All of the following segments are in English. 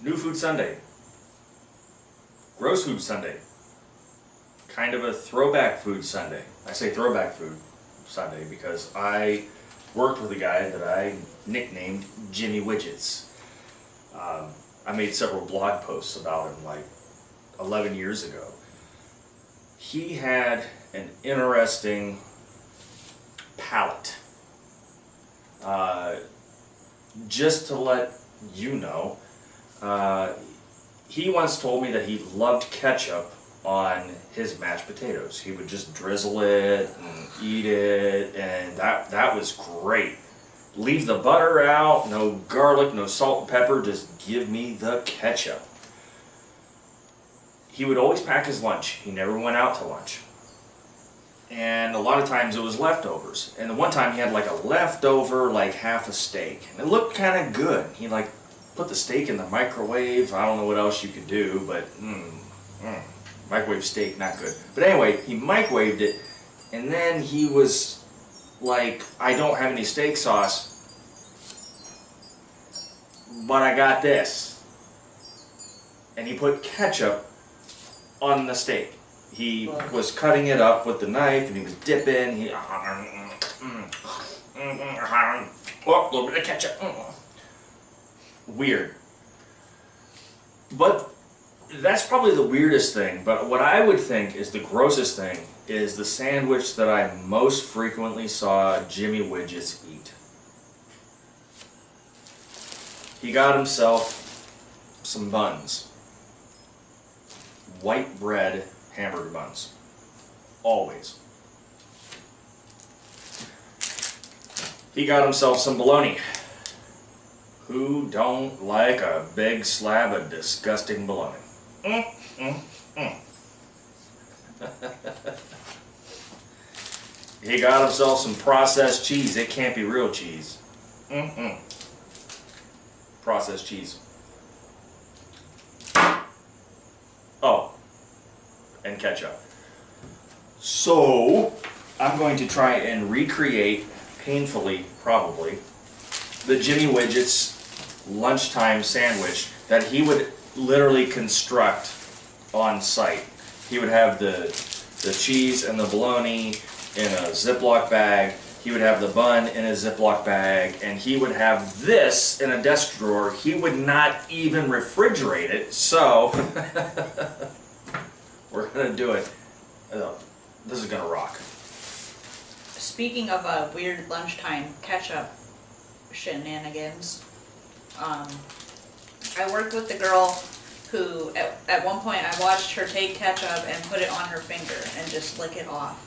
New Food Sunday. Gross Food Sunday. Kind of a throwback food Sunday. I say throwback food Sunday because I worked with a guy that I nicknamed Jimmy Widgets. I made several blog posts about him like 11 years ago. He had an interesting palate. Just to let you know, he once told me that he loved ketchup on his mashed potatoes. He would just drizzle it and eat it, and that was great. Leave the butter out, no garlic, no salt and pepper, just give me the ketchup. He would always pack his lunch. He never went out to lunch. And a lot of times it was leftovers. And the one time he had like a leftover, like half a steak. And it looked kind of good. He like put the steak in the microwave. I don't know what else you could do, but microwave steak, not good. But anyway, he microwaved it, and then he was like, I don't have any steak sauce, but I got this. And he put ketchup on the steak. He was cutting it up with the knife, and he was dipping. Oh, a little bit of ketchup. Weird. But that's probably the weirdest thing. But what I would think is the grossest thing is the sandwich that I most frequently saw Jimmy Widgets eat. He got himself some buns. White bread hamburger buns. Always. He got himself some bologna. Who don't like a big slab of disgusting bologna? He got himself some processed cheese. It can't be real cheese. Processed cheese. Oh, and ketchup. So, I'm going to try and recreate, painfully probably, the Jimmy Widgets lunchtime sandwich that he would literally construct on site. He would have the cheese and the bologna in a Ziploc bag. He would have the bun in a Ziploc bag, and he would have this in a desk drawer. He would not even refrigerate it, so we're gonna do it. This is gonna rock. Speaking of weird lunchtime ketchup shenanigans, I worked with the girl who, at one point, I watched her take ketchup and put it on her finger and just lick it off.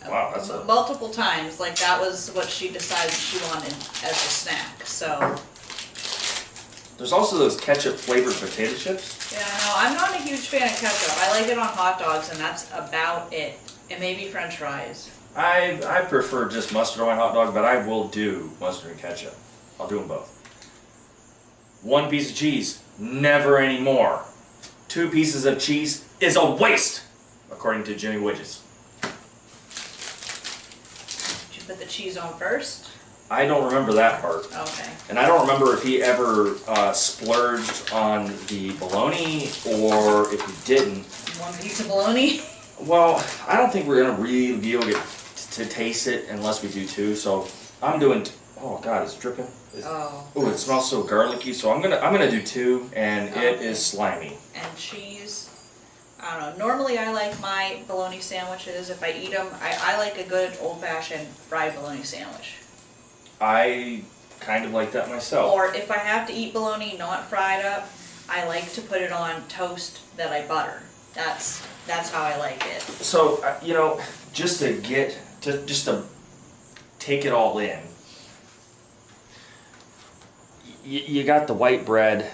Wow, that's multiple times. Like, that was what she decided she wanted as a snack. So there's also those ketchup flavored potato chips. yeah, no, I'm not a huge fan of ketchup. I like it on hot dogs, and that's about it. And maybe French fries. I prefer just mustard on my hot dog, but I will do mustard and ketchup. I'll do them both. One piece of cheese, never anymore. 2 pieces of cheese is a waste, according to Jimmy Widgets. Did you put the cheese on first? I don't remember that part. Okay. And I don't remember if he ever splurged on the bologna or if he didn't. 1 piece of bologna? Well, I don't think we're going to really be able to taste it unless we do 2, so I'm doing... Oh God, it's dripping. Oh, it smells so garlicky. So I'm gonna do 2, and it is slimy. And cheese. I don't know. Normally I like my bologna sandwiches. If I eat them, I like a good old-fashioned fried bologna sandwich. I kind of like that myself. Or if I have to eat bologna not fried up, I like to put it on toast that I butter. That's how I like it. So you know, just to take it all in. You got the white bread,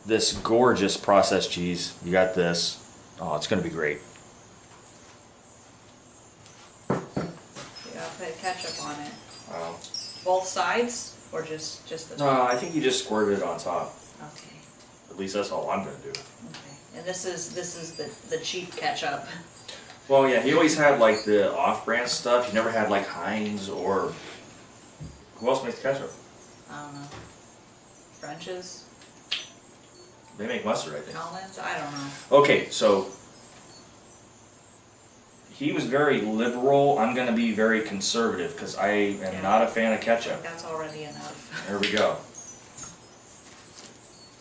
this gorgeous processed cheese. You got this. Oh, it's going to be great. You gotta put ketchup on it. Wow. Both sides, or just the top? No, I think you just squirted it on top. Okay. At least that's all I'm going to do. Okay. And this is the cheap ketchup. Well, yeah, he always had like the off-brand stuff. He never had like Heinz or... Who else makes ketchup? I don't know. French's? They make mustard, I think. Collins? I don't know. Okay, so he was very liberal. I'm going to be very conservative because I am not a fan of ketchup. That's already enough. There we go.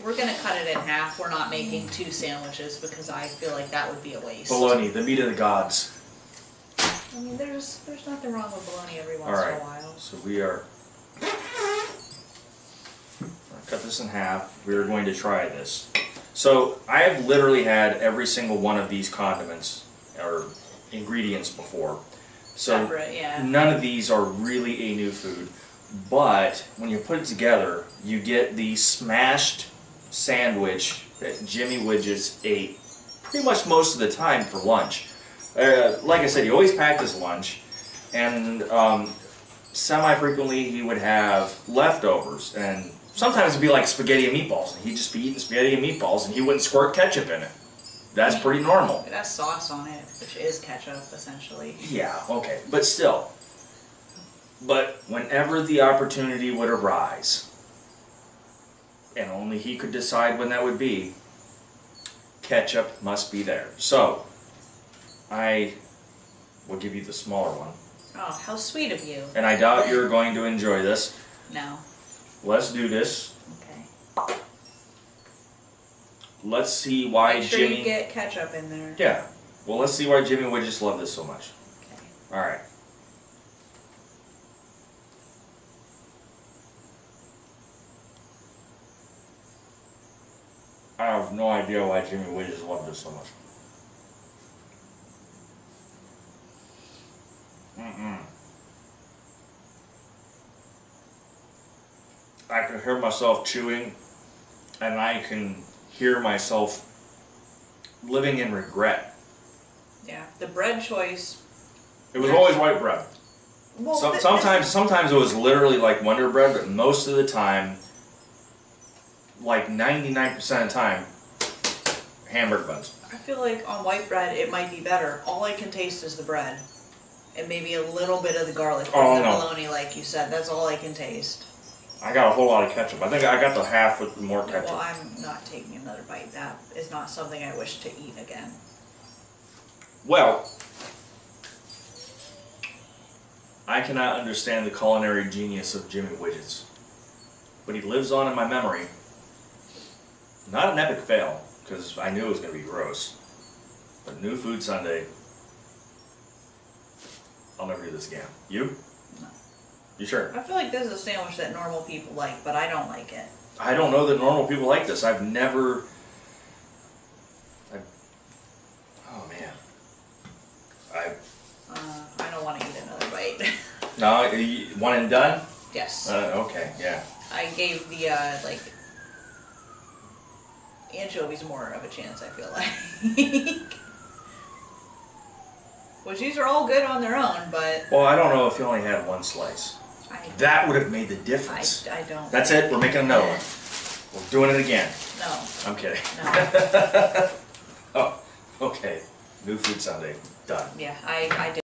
We're gonna cut it in half. We're not making 2 sandwiches because I feel like that would be a waste. Bologna, the meat of the gods. I mean, there's nothing wrong with bologna every once in a while. So we are cut this in half. We are going to try this. So I have literally had every single one of these condiments or ingredients before. So separate, yeah. None of these are really a new food, but when you put it together, you get the smashed sandwich that Jimmy Widgets ate pretty much most of the time for lunch. Like I said, he always packed his lunch, and semi-frequently he would have leftovers, and sometimes it'd be like spaghetti and meatballs, and he'd just be eating spaghetti and meatballs, and he wouldn't squirt ketchup in it. That's pretty normal. It has sauce on it, which is ketchup, essentially. Yeah, okay, but still. But whenever the opportunity would arise, and only he could decide when that would be, ketchup must be there. So, I will give you the smaller one. Oh, how sweet of you. And I doubt you're going to enjoy this. No. Let's do this. Okay. Let's see why Make sure Jimmy... you get ketchup in there. Yeah. Well, let's see why Jimmy Widgets love this so much. Okay. Alright. I have no idea why Jimmy Widgets loved this so much. I can hear myself chewing, and I can hear myself living in regret. Yeah, the bread choice. It was always white bread. Well, Sometimes it was literally like Wonder Bread, but most of the time, like 99% of the time, hamburger buns. I feel like on white bread it might be better. All I can taste is the bread. And maybe a little bit of the garlic from the bologna, like you said. That's all I can taste. I got a whole lot of ketchup. I think I got the half with more ketchup. Well, I'm not taking another bite. That is not something I wish to eat again. Well, I cannot understand the culinary genius of Jimmy Widgets, but he lives on in my memory. Not an epic fail, because I knew it was going to be gross, but New Food Sunday, I'll never do this again. You? No. You sure? I feel like this is a sandwich that normal people like, but I don't like it. I don't know that normal people like this. I've never... oh man. I don't want to eat another bite. No, one and done? Yes. Okay, yeah. I gave the, anchovies more of a chance, I feel like. Which these are all good on their own, but... Well, I don't know if you only had one slice. That would have made the difference. I don't. That's it, we're making another one. We're doing it again. No. I'm kidding. No. Oh, okay. New Food Sunday, done. Yeah, I did.